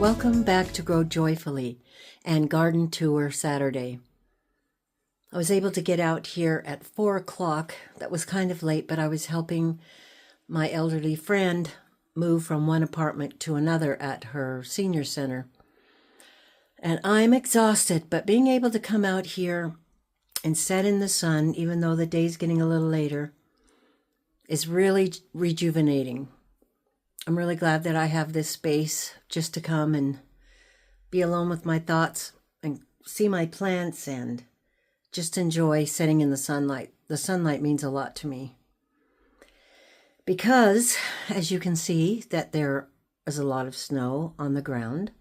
Welcome back to Grow Joyfully and Garden Tour Saturday. I was able to get out here at 4 o'clock. That was kind of late, but I was helping my elderly friend move from one apartment to another at her senior center. And I'm exhausted, but being able to come out here and sit in the sun, even though the day's getting a little later, is really rejuvenating. I'm really glad that I have this space just to come and be alone with my thoughts and see my plants and just enjoy sitting in the sunlight. The sunlight means a lot to me because, as you can see, that there is a lot of snow on the ground.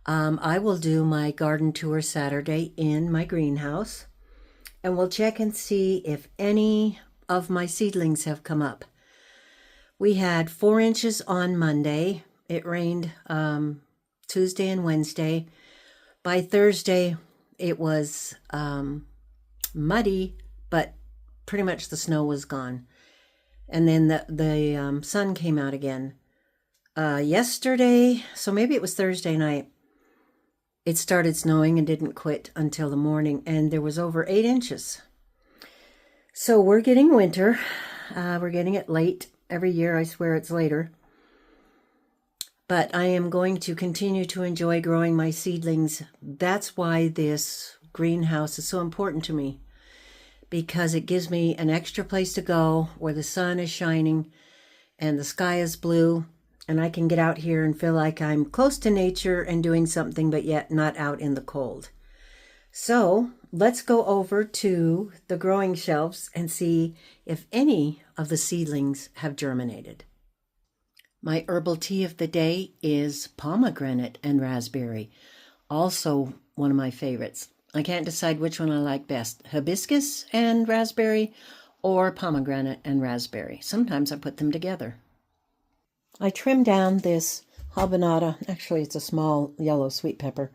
I will do my garden tour Saturday in my greenhouse, and we'll check and see if any of my seedlings have come up. We had 4 inches on Monday. It rained Tuesday and Wednesday. By Thursday, it was muddy, but pretty much the snow was gone. And then the sun came out again. Yesterday, so maybe it was Thursday night, it started snowing and didn't quit until the morning, and there was over 8 inches. So we're getting winter. We're getting it late. Every year, I swear it's later. But I am going to continue to enjoy growing my seedlings. That's why this greenhouse is so important to me, because it gives me an extra place to go where the sun is shining and the sky is blue, and I can get out here and feel like I'm close to nature and doing something, but yet not out in the cold. So let's go over to the growing shelves and see if any of the seedlings have germinated. My herbal tea of the day is pomegranate and raspberry, also one of my favorites. I can't decide which one I like best, hibiscus and raspberry or pomegranate and raspberry. Sometimes I put them together. I trimmed down this habanada. Actually, it's a small yellow sweet pepper.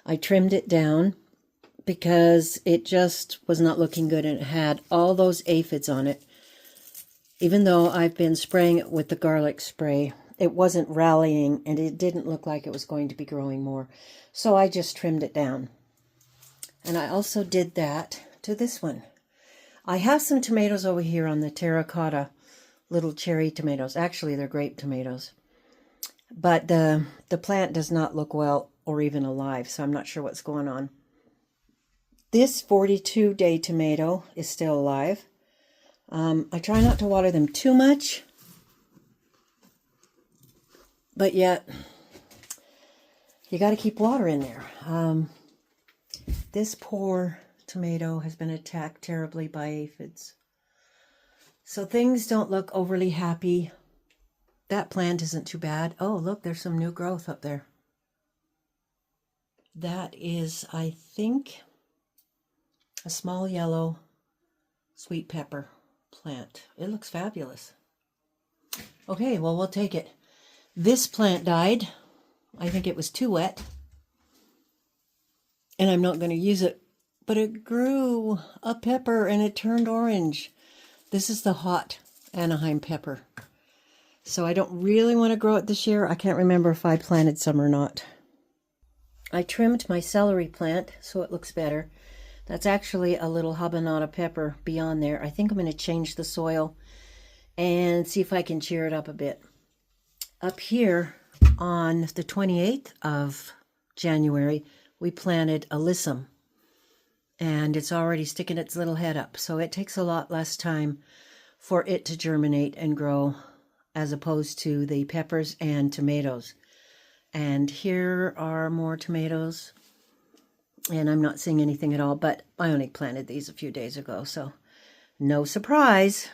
I trimmed it down because it just was not looking good, and it had all those aphids on it. Even though I've been spraying it with the garlic spray, it wasn't rallying, and it didn't look like it was going to be growing more. So I just trimmed it down. And I also did that to this one. I have some tomatoes over here on the terracotta, little cherry tomatoes. Actually, they're grape tomatoes. But the plant does not look well or even alive, so I'm not sure what's going on. This 42-day tomato is still alive. I try not to water them too much, but yet you got to keep water in there. This poor tomato has been attacked terribly by aphids. So things don't look overly happy. That plant isn't too bad. Oh, look, there's some new growth up there. That is, I think, a small yellow sweet pepper plant. It looks fabulous. Okay, well, we'll take it. This plant died. I think it was too wet. And I'm not going to use it. But it grew a pepper and it turned orange. This is the hot Anaheim pepper. So I don't really want to grow it this year. I can't remember if I planted some or not. I trimmed my celery plant so it looks better. That's actually a little habanada pepper beyond there. I think I'm going to change the soil and see if I can cheer it up a bit. Up here on the 28th of January, we planted alyssum. And it's already sticking its little head up. So it takes a lot less time for it to germinate and grow as opposed to the peppers and tomatoes. And here are more tomatoes. And I'm not seeing anything at all, but I only planted these a few days ago, so no surprise.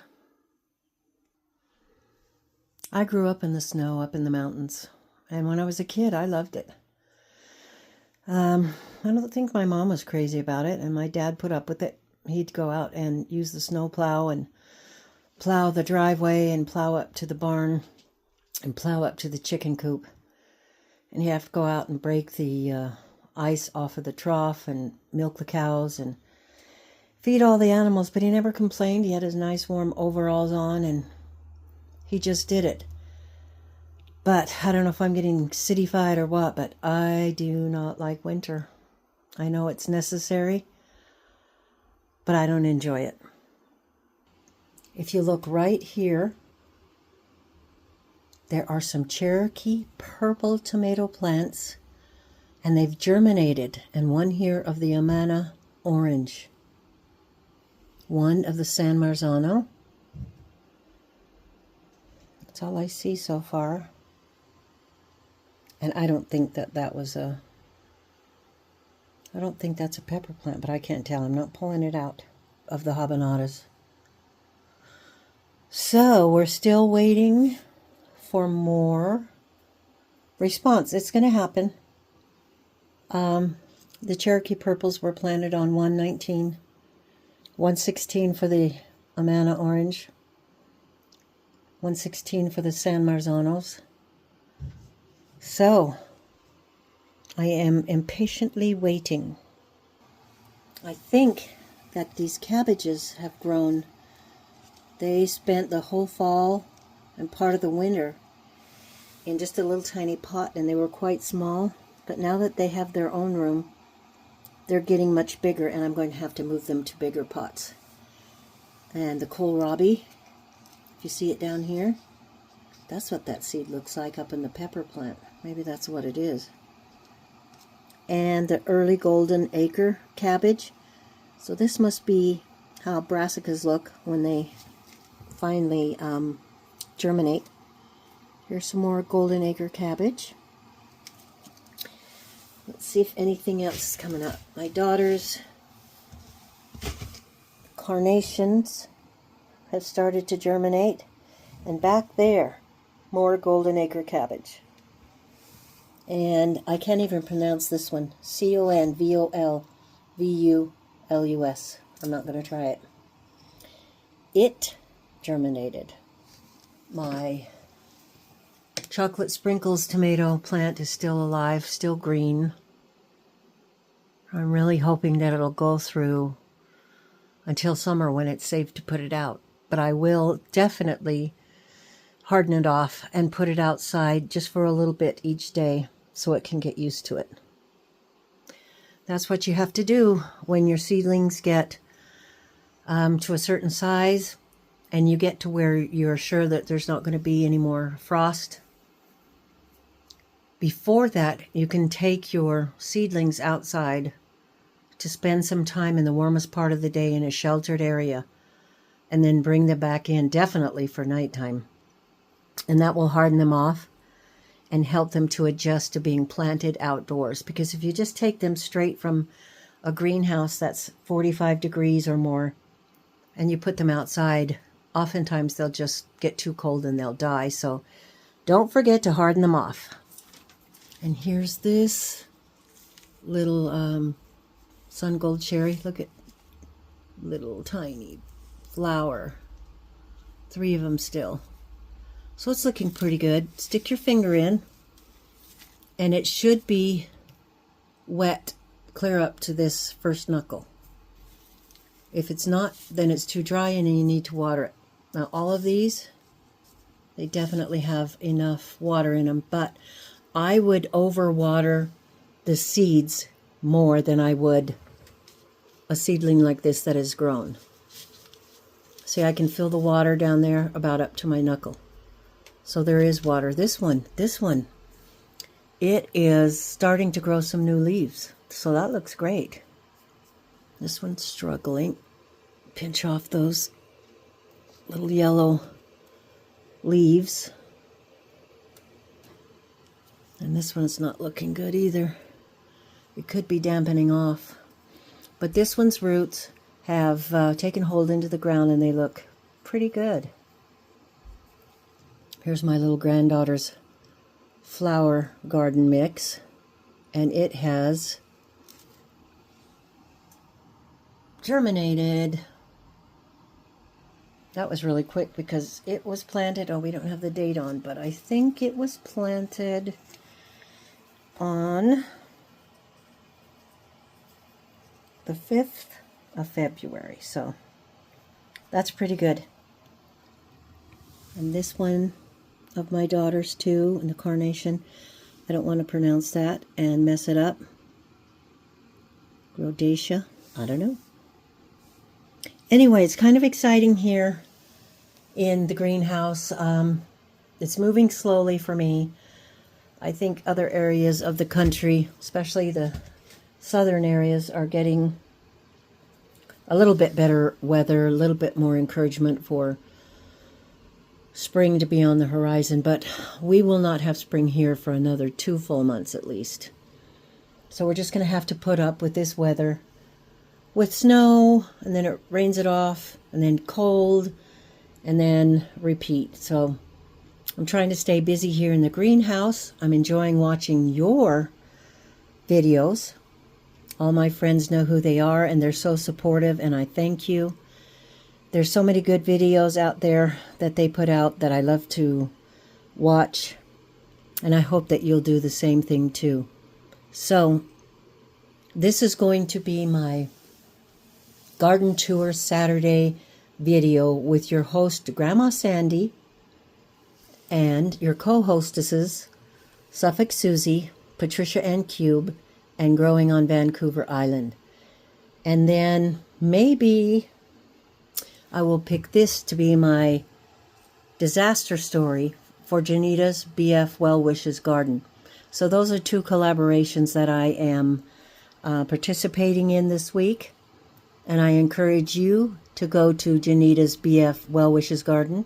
I grew up in the snow, up in the mountains, and when I was a kid, I loved it. I don't think my mom was crazy about it, and my dad put up with it. He'd go out and use the snow plow and plow the driveway and plow up to the barn and plow up to the chicken coop. And he'd have to go out and break the ice off of the trough and milk the cows and feed all the animals, but he never complained. He had his nice warm overalls on and he just did it. But I don't know if I'm getting cityfied or what, but I do not like winter. I know it's necessary, but I don't enjoy it. If you look right here, there are some Cherokee purple tomato plants, and they've germinated, and one here of the Amana orange, one of the San Marzano. That's all I see so far. And I don't think that was a, I don't think that's a pepper plant, but I can't tell. I'm not pulling it out of the habanadas. So we're still waiting for more response. It's going to happen. The Cherokee purples were planted on 119, 116 for the Amana orange, 116 for the San Marzanos. So I am impatiently waiting. I think that these cabbages have grown. They spent the whole fall and part of the winter in just a little tiny pot, and they were quite small. But now that they have their own room, they're getting much bigger, and I'm going to have to move them to bigger pots. And the kohlrabi, if you see it down here, that's what that seed looks like up in the pepper plant. Maybe that's what it is. And the early golden acre cabbage. So this must be how brassicas look when they finally germinate. Here's some more golden acre cabbage. Let's see if anything else is coming up. My daughter's carnations have started to germinate. And back there, more golden acre cabbage. And I can't even pronounce this one. Convolvulus. I'm not going to try it. It germinated. My chocolate sprinkles tomato plant is still alive, still green. I'm really hoping that it'll go through until summer when it's safe to put it out. But I will definitely harden it off and put it outside just for a little bit each day so it can get used to it. That's what you have to do when your seedlings get to a certain size and you get to where you're sure that there's not going to be any more frost. Before that, you can take your seedlings outside to spend some time in the warmest part of the day in a sheltered area and then bring them back in, definitely for nighttime. And that will harden them off and help them to adjust to being planted outdoors. Because if you just take them straight from a greenhouse that's 45 degrees or more and you put them outside, oftentimes they'll just get too cold and they'll die. So don't forget to harden them off. And here's this little sun gold cherry. Look at little tiny flower. 3 of them still. So it's looking pretty good. Stick your finger in, and it should be wet clear up to this first knuckle. If it's not, then it's too dry and you need to water it. Now all of these, they definitely have enough water in them, but I would overwater the seeds more than I would a seedling like this that is grown. See, I can feel the water down there about up to my knuckle. So there is water. This one, it is starting to grow some new leaves. So that looks great. This one's struggling. Pinch off those little yellow leaves. And this one's not looking good either. It could be dampening off. But this one's roots have taken hold into the ground and they look pretty good. Here's my little granddaughter's flower garden mix. And it has germinated. That was really quick because it was planted, we don't have the date on, but I think it was planted on the 5th of February. So that's pretty good. And this one of my daughters too, and the carnation. I don't want to pronounce that and mess it up. Rhodacia, I don't know. Anyway, it's kind of exciting here in the greenhouse. It's moving slowly for me. I think other areas of the country, especially the southern areas, are getting a little bit better weather, a little bit more encouragement for spring to be on the horizon, but we will not have spring here for another 2 full months at least. So we're just going to have to put up with this weather, with snow, and then it rains it off, and then cold, and then repeat. So I'm trying to stay busy here in the greenhouse. I'm enjoying watching your videos. All my friends know who they are, and they're so supportive, and I thank you. There's so many good videos out there that they put out that I love to watch, and I hope that you'll do the same thing too. So this is going to be my garden tour Saturday video with your host, Grandma Sandy, and your co-hostesses, Suffolk Susie, Patricia Ann Cube, and Growing on Vancouver Island. And then maybe I will pick this to be my disaster story for Janita's BF Well Wishes Garden. So those are 2 collaborations that I am participating in this week. And I encourage you to go to Janita's BF Well Wishes Gardening,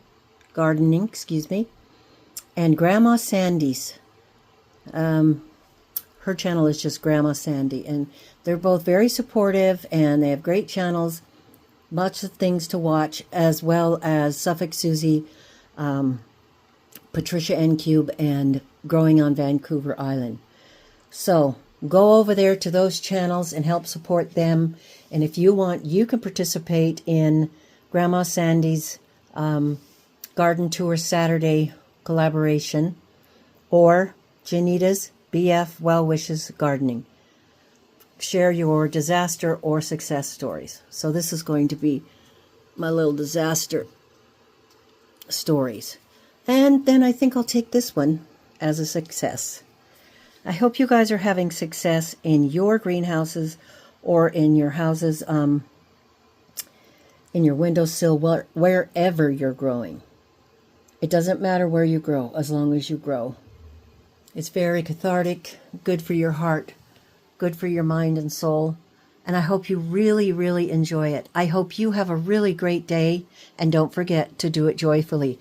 and Grandma Sandy's. Her channel is just Grandma Sandy, and they're both very supportive, and they have great channels, lots of things to watch, as well as Suffolk Susie, Patricia N. Cube, and Growing on Vancouver Island. So go over there to those channels and help support them. And if you want, you can participate in Grandma Sandy's Garden Tour Saturday collaboration, or Janita's BF Well Wishes Gardening. Share your disaster or success stories. So this is going to be my little disaster stories. And then I think I'll take this one as a success. I hope you guys are having success in your greenhouses or in your houses, in your windowsill, wherever you're growing. It doesn't matter where you grow, as long as you grow. It's very cathartic, good for your heart, good for your mind and soul. And I hope you really, really enjoy it. I hope you have a really great day, and don't forget to do it joyfully.